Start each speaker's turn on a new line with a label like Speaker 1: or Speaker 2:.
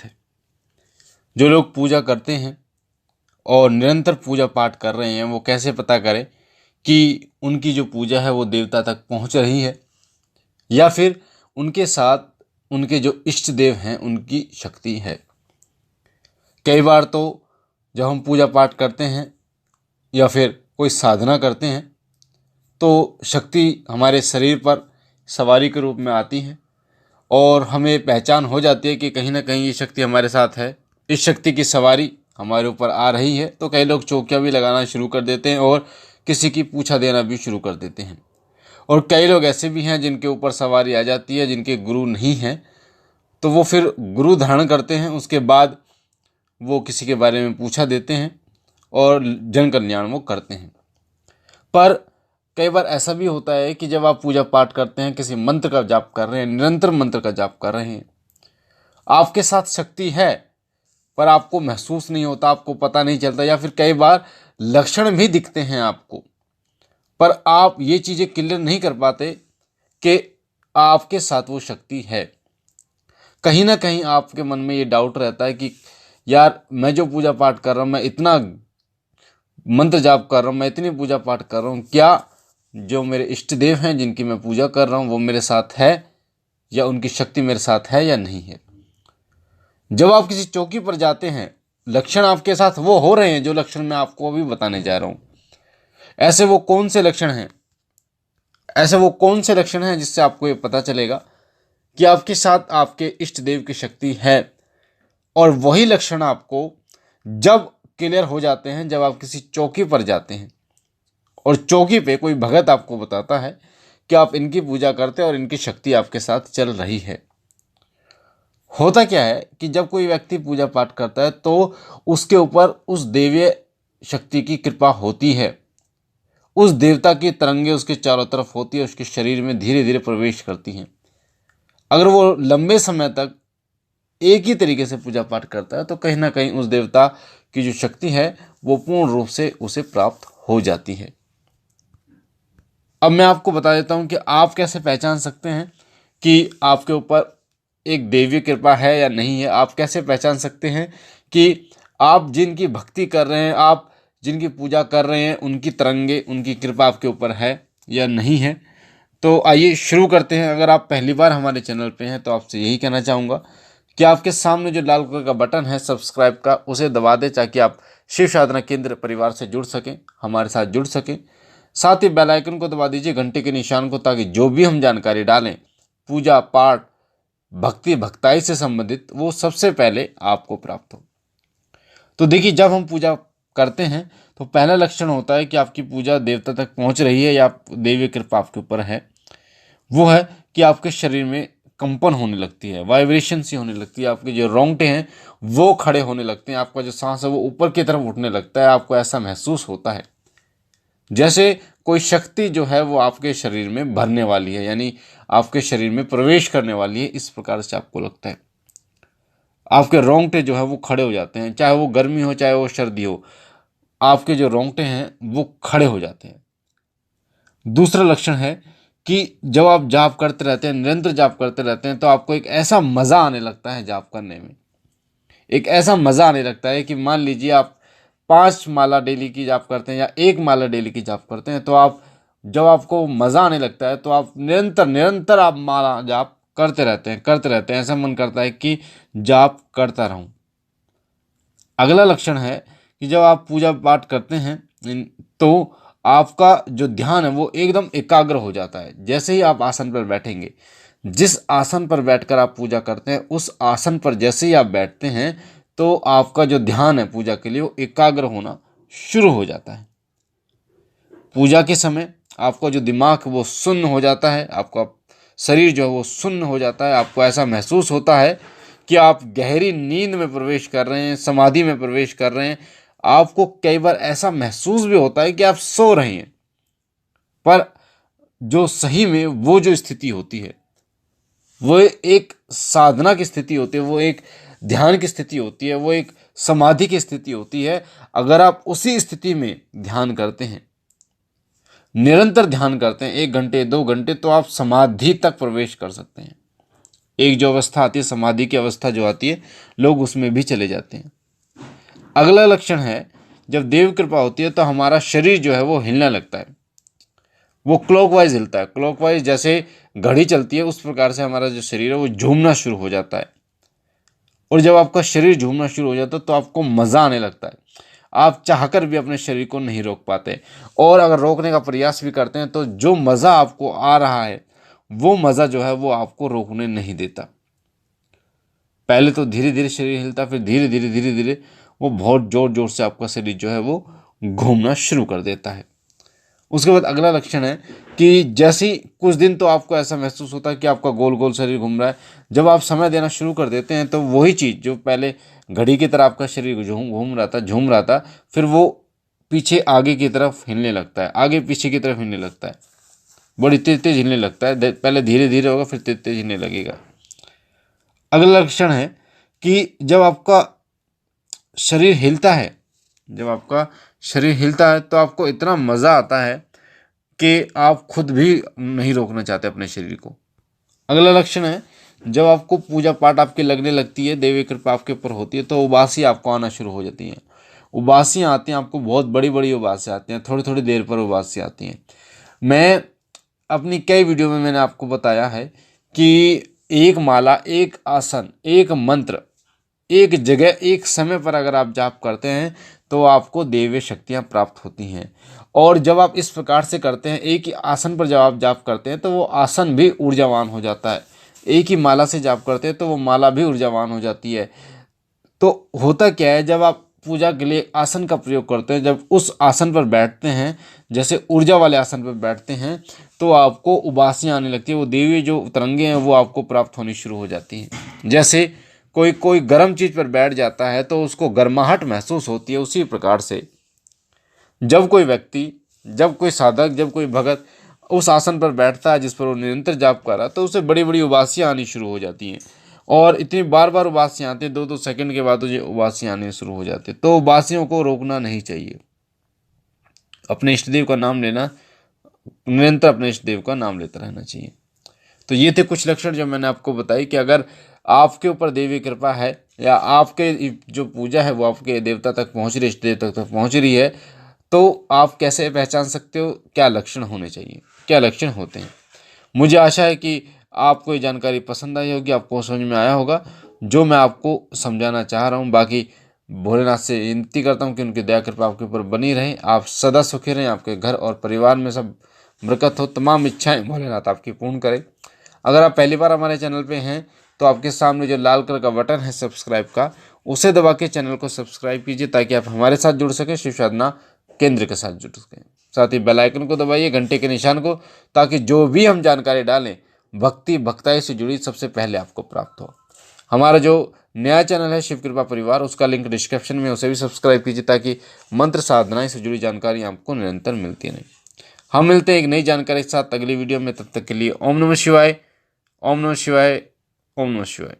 Speaker 1: है। जो लोग पूजा करते हैं और निरंतर पूजा पाठ कर रहे हैं, वो कैसे पता करें कि उनकी जो पूजा है वो देवता तक पहुंच रही है या फिर उनके साथ उनके जो इष्ट देव हैं उनकी शक्ति है। कई बार तो जब हम पूजा पाठ करते हैं या फिर कोई साधना करते हैं तो शक्ति हमारे शरीर पर सवारी के रूप में आती है और हमें पहचान हो जाती है कि कहीं ना कहीं ये शक्ति हमारे साथ है, इस शक्ति की सवारी हमारे ऊपर आ रही है। तो कई लोग चौकियाँ भी लगाना शुरू कर देते हैं और किसी की पूछा देना भी शुरू कर देते हैं। और कई लोग ऐसे भी हैं जिनके ऊपर सवारी आ जाती है, जिनके गुरु नहीं हैं, तो वो फिर गुरु धारण करते हैं, उसके बाद वो किसी के बारे में पूछा देते हैं और जन कल्याण वो करते हैं। पर कई बार ऐसा भी होता है कि जब आप पूजा पाठ करते हैं, किसी मंत्र का जाप कर रहे हैं, निरंतर मंत्र का जाप कर रहे हैं, आपके साथ शक्ति है पर आपको महसूस नहीं होता, आपको पता नहीं चलता, या फिर कई बार लक्षण भी दिखते हैं आपको, पर आप ये चीज़ें क्लियर नहीं कर पाते कि आपके साथ वो शक्ति है। कहीं ना कहीं आपके मन में ये डाउट रहता है कि यार मैं जो पूजा पाठ कर रहा हूँ, मैं इतना मंत्र जाप कर रहा हूँ, मैं इतनी पूजा पाठ कर रहा हूँ, क्या जो मेरे इष्ट देव हैं जिनकी मैं पूजा कर रहा हूँ वो मेरे साथ है या उनकी शक्ति मेरे साथ है या नहीं है। जब आप किसी चौकी पर जाते हैं, लक्षण आपके साथ वो हो रहे हैं जो लक्षण मैं आपको अभी बताने जा रहा हूँ। ऐसे वो कौन से लक्षण हैं, ऐसे वो कौन से लक्षण हैं जिससे आपको ये पता चलेगा कि आपके साथ आपके इष्ट देव की शक्ति है। और वही लक्षण आपको जब क्लियर हो जाते हैं जब आप किसी चौकी पर जाते हैं और चौकी पे कोई भगत आपको बताता है कि आप इनकी पूजा करते हैं और इनकी शक्ति आपके साथ चल रही है। होता क्या है कि जब कोई व्यक्ति पूजा पाठ करता है तो उसके ऊपर उस देवीय शक्ति की कृपा होती है, उस देवता की तरंगे उसके चारों तरफ होती है, उसके शरीर में धीरे धीरे प्रवेश करती हैं। अगर वो लंबे समय तक एक ही तरीके से पूजा पाठ करता है तो कहीं ना कहीं उस देवता की जो शक्ति है वो पूर्ण रूप से उसे प्राप्त हो जाती है। अब मैं आपको बता देता हूं कि आप कैसे पहचान सकते हैं कि आपके ऊपर एक दैवीय कृपा है या नहीं है। आप कैसे पहचान सकते हैं कि आप जिनकी भक्ति कर रहे हैं, आप जिनकी पूजा कर रहे हैं, उनकी तरंगे, उनकी कृपा आपके ऊपर है या नहीं है। तो आइए शुरू करते हैं। अगर आप पहली बार हमारे चैनल पे हैं तो आपसे यही कहना चाहूँगा कि आपके सामने जो लाल कलर का बटन है सब्सक्राइब का, उसे दबा दें ताकि आप शिव साधना केंद्र परिवार से जुड़ सकें, हमारे साथ जुड़ सकें। साथ ही बेल आइकन को दबा दीजिए, घंटे के निशान को, ताकि जो भी हम जानकारी डालें पूजा पाठ भक्ति भक्ताई से संबंधित वो सबसे पहले आपको प्राप्त हो। तो देखिए, जब हम पूजा करते हैं तो पहला लक्षण होता है कि आपकी पूजा देवता तक पहुंच रही है या दैवीय कृपा आपके ऊपर है। वो है कि आपके शरीर में कंपन होने लगती है, वाइब्रेशन सी होने लगती है, आपके जो रोंगटे हैं वो खड़े होने लगते हैं, आपका जो सांस है वो ऊपर की तरफ उठने लगता है। आपको ऐसा महसूस होता है जैसे कोई शक्ति जो है वो आपके शरीर में भरने वाली है, यानी आपके शरीर में प्रवेश करने वाली है, इस प्रकार से आपको लगता है। आपके रोंगटे जो है वो खड़े हो जाते हैं, चाहे वो गर्मी हो चाहे वो सर्दी हो, आपके जो रोंगटे हैं वो खड़े हो जाते हैं। दूसरा लक्षण है कि जब आप जाप करते रहते हैं, निरंतर जाप करते रहते हैं, तो आपको एक ऐसा मज़ा आने लगता है जाप करने में, एक ऐसा मज़ा आने लगता है कि मान लीजिए आप 5 माला डेली की जाप करते हैं या 1 माला डेली की जाप करते हैं, तो आप जब आपको मज़ा आने लगता है तो आप निरंतर निरंतर आप माला जाप करते रहते हैं, ऐसा मन करता है कि जाप करता रहूं। अगला लक्षण है कि जब आप पूजा पाठ करते हैं तो आपका जो ध्यान है वो एकदम एकाग्र हो जाता है। जैसे ही आप आसन पर बैठेंगे, जिस आसन पर बैठकर आप पूजा करते हैं, उस आसन पर जैसे ही आप बैठते हैं तो आपका जो ध्यान है पूजा के लिए वो एकाग्र होना शुरू हो जाता है। पूजा के समय आपका जो दिमाग है वो सुन्न हो जाता है, आपका शरीर जो है वो सुन्न हो जाता है। आपको ऐसा महसूस होता है कि आप गहरी नींद में प्रवेश कर रहे हैं, समाधि में प्रवेश कर रहे हैं। आपको कई बार ऐसा महसूस भी होता है कि आप सो रहे हैं, पर जो सही में वो जो स्थिति होती है वो एक साधना की स्थिति होती है, वो एक ध्यान की स्थिति होती है, वो एक समाधि की स्थिति होती है। अगर आप उसी स्थिति में ध्यान करते हैं, निरंतर ध्यान करते हैं 1 घंटे 2 घंटे, तो आप समाधि तक प्रवेश कर सकते हैं। एक जो अवस्था आती है समाधि की अवस्था जो आती है, लोग उसमें भी चले जाते हैं। अगला लक्षण है, जब देव कृपा होती है तो हमारा शरीर जो है वो हिलने लगता है, वो क्लॉकवाइज हिलता है। क्लॉकवाइज जैसे घड़ी चलती है उस प्रकार से हमारा जो शरीर है वो झूमना शुरू हो जाता है। और जब आपका शरीर झूमना शुरू हो जाता है तो आपको मज़ा आने लगता है, आप चाहकर भी अपने शरीर को नहीं रोक पाते, और अगर रोकने का प्रयास भी करते हैं तो जो मज़ा आपको आ रहा है वो मज़ा जो है वो आपको रोकने नहीं देता। पहले तो धीरे धीरे शरीर हिलता, फिर धीरे धीरे वो बहुत जोर जोर से आपका शरीर जो है वो घूमना शुरू कर देता है। उसके बाद अगला लक्षण है कि जैसे ही कुछ दिन तो आपको ऐसा महसूस होता है कि आपका गोल गोल शरीर घूम रहा है। जब आप समय देना शुरू कर देते हैं तो वही चीज़ जो पहले घड़ी की तरह आपका शरीर झूम रहा था, फिर वो पीछे आगे की तरफ हिलने लगता है, आगे पीछे की तरफ हिलने लगता है, बड़ी तेज तेज हिलने लगता है। पहले धीरे धीरे होगा, फिर तेज तेज हिलने लगेगा। अगला लक्षण है कि जब आपका शरीर हिलता है, जब आपका शरीर हिलता है तो आपको इतना मज़ा आता है कि आप खुद भी नहीं रोकना चाहते अपने शरीर को। अगला लक्षण है, जब आपको पूजा पाठ आपकी लगने लगती है, देवी कृपा आपके ऊपर होती है, तो उबासी आपको आना शुरू हो जाती हैं। उबासियाँ आती हैं आपको, बहुत बड़ी बड़ी उबासी आती हैं, थोड़ी थोड़ी देर पर उबासी आती हैं। मैं अपनी कई वीडियो में मैंने आपको बताया है कि एक माला, एक आसन, एक मंत्र, एक जगह, एक समय पर अगर आप जाप करते हैं तो आपको दैवीय शक्तियाँ प्राप्त होती हैं। और जब आप इस प्रकार से करते हैं, एक ही आसन पर जब आप जाप करते हैं तो वो आसन भी ऊर्जावान हो जाता है। एक ही माला से जाप करते हैं तो वो माला भी ऊर्जावान हो जाती है। तो होता क्या है, जब आप पूजा के लिए आसन का प्रयोग करते हैं, जब उस आसन पर बैठते हैं, जैसे ऊर्जा वाले आसन पर बैठते हैं, तो आपको उबासियाँ आने लगती है, वो देवी जो तरंगे हैं वो आपको प्राप्त होनी शुरू हो जाती हैं। जैसे कोई कोई गर्म चीज़ पर बैठ जाता है तो उसको गर्माहट महसूस होती है, उसी प्रकार से जब कोई व्यक्ति, जब कोई साधक, जब कोई भगत उस आसन पर बैठता है जिस पर वो निरंतर जाप कर रहा है, तो उसे बड़ी बड़ी उबासियाँ आनी शुरू हो जाती हैं। और इतनी बार बार उबासियाँ आती हैं, 2-2 सेकंड के बाद ये उबासियाँ आनी शुरू हो जाती है। तो उबासियों को रोकना नहीं चाहिए, अपने इष्ट देव का नाम लेना, निरंतर अपने इष्ट देव का नाम लेता रहना चाहिए। तो ये थे कुछ लक्षण जो मैंने आपको बताई कि अगर आपके ऊपर देवी कृपा है या आपके जो पूजा है वो आपके देवता तक पहुंच रही, इष्ट देवता तक पहुंच रही है, तो आप कैसे पहचान सकते हो क्या लक्षण होने चाहिए, क्या लक्षण होते हैं। मुझे आशा है कि आपको ये जानकारी पसंद आई होगी, आपको समझ में आया होगा जो मैं आपको समझाना चाह रहा हूँ। बाकी भोलेनाथ से विनती करता हूँ कि उनकी दया कृपा आपके ऊपर बनी रहे, आप सदा सुखी रहें, आपके घर और परिवार में सब बरकत हो, तमाम इच्छाएं भोलेनाथ आपकी पूर्ण करें। अगर आप पहली बार हमारे चैनल पे हैं तो आपके सामने जो लाल कलर का बटन है सब्सक्राइब का, उसे दबा के चैनल को सब्सक्राइब कीजिए ताकि आप हमारे साथ जुड़ सकें, शिव साधना केंद्र के साथ जुड़ सकें। साथ ही बेल आइकन को दबाइए, घंटे के निशान को, ताकि जो भी हम जानकारी डालें भक्ति भक्ताई से जुड़ी सबसे पहले आपको प्राप्त हो। हमारा जो नया चैनल है शिव कृपा परिवार, उसका लिंक डिस्क्रिप्शन में, उसे भी सब्सक्राइब कीजिए ताकि मंत्र साधनाएं से जुड़ी जानकारी आपको निरंतर मिलती रहे। हम मिलते हैं एक नई जानकारी के साथ अगली वीडियो में, तब तक के लिए ओम नमः शिवाय, ओम नमः शिवाय, ओम नमः शिवाय।